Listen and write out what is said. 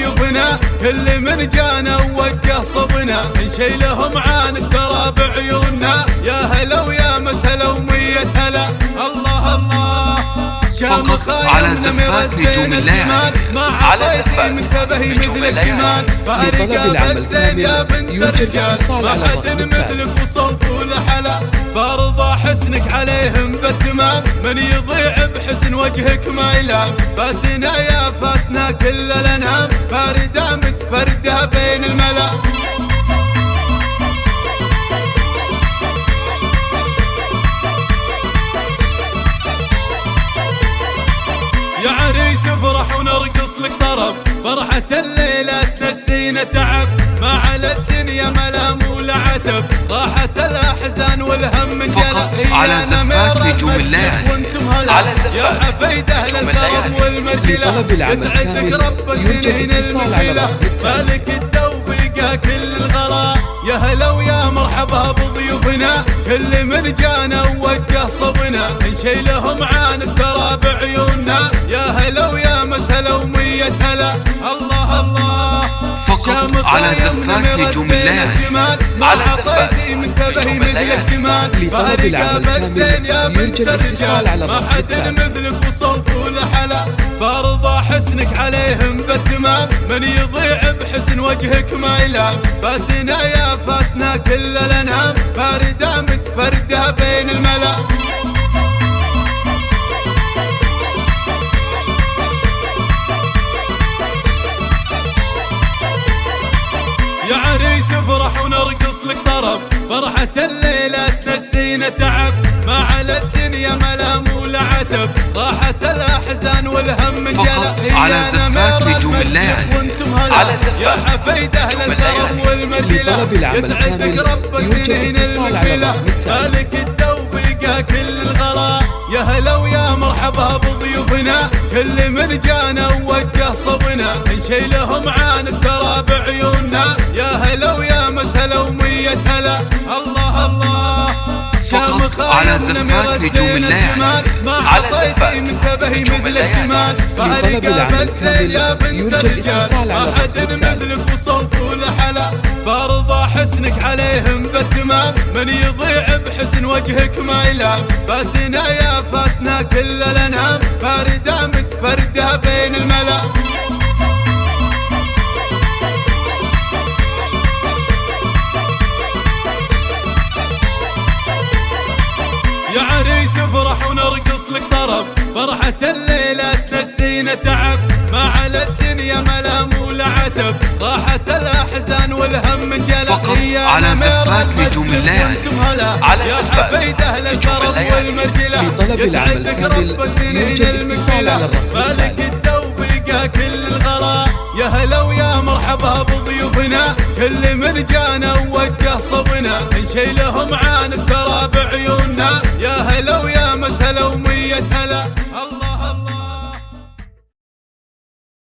بضيوفنا، كل من جانا ووجه صبنا نشيلهم عن الثرى بعيوننا. يا هلا ويا مسهلا ومية هلا، الله الله شامخ على زفات نجوم الليالي، على زفات منتبهي مثل الجمال. فارقة بالزين يا بنت الرجال، ما حد مثلك وصوف والحلا. فارضى حسنك عليهم بالتمام، من يضيع بحسن وجهك ما يلام. فاتنا يا فاتنا كل الانام، فاردة متفردة بين الملا. يا عريس افرح ونرقص لك طرب، فرحة الليلة تنسينا تعب. ما على الدنيا ملام ولا عتب، راحت الأحزان والهم انجلى. على زفات نجوم الليالي، وانتم هلا يا حفيد أهل الكرم والمرجلة. يسعدك رب سنين المثلة، مالك التوفيق كل الغلا. يا هلا ويا مرحبا بضيوفنا، كل من جانا ووجه صبنا نشيلهم عن الثرى بعيوننا. يا هلا ويا مسهلا ومية هلا، الله الله فقط على زفات نجوم الليالي، على عطيتي منتبهي مثل الجمال. لطلب العمل كامل يرجى الاتصال على ما حد مثلك وصوف والحلا. فارضى حسنك عليهم بالتمام، من يضيع بحسن وجهك ما يلام. فاتنا يا فاتنا كل الانام، فاردة متفردة بين الملا. يا عريس افرح ونرقص لك طرب، فرحة الليلة تنسينا تعب. ما على الدنيا ملام ولا عتب، راحت الأحزان والهم انجلى. على زفات نجوم الليالي، وانتم هلا يا حفيد أهل الكرم والمرجلة. يسعدك رب سنين المثلة، مالك التوفيق كل الغلا. يا هلا ويا مرحبا بضيوفنا، كل من جانا ووجه صبنا نشيلهم عن الثرى بعيوننا. يا هلا ويا مسهلا ومية هلا، الله الله شامخ على زفات نجوم الليالي، ما عطيتي منتبهي مثل الجمال. فارقة بالزين يا بنت الرجال، ما حد مثلك وصوف والحلا. فارضى حسنك عليهم بالتمام، من يضيع بحسن وجهك ما يلام. فاتنا يا فاتنا كل الانام، فاردة متفردة بين الملا. يا عريس افرح ونرقص لك طرب، فرحة الليلة تنسينا تعب. ما على الدنيا ملام ولا عتب، راحت الأحزان والهم انجلى. على زفات نجوم الليالي، يا حفيد أهل الكرم والمرجلة. لطلب العمل كامل يرجى الاتصال على الرقم مالك التوفيق كل الغلا. يا هلا ويا مرحبا بضيوفنا، كل من جانا ووجه صبنا نشيلهم عن الثرى بعيوننا. يا هلا ويا مسهلا ومية هلا.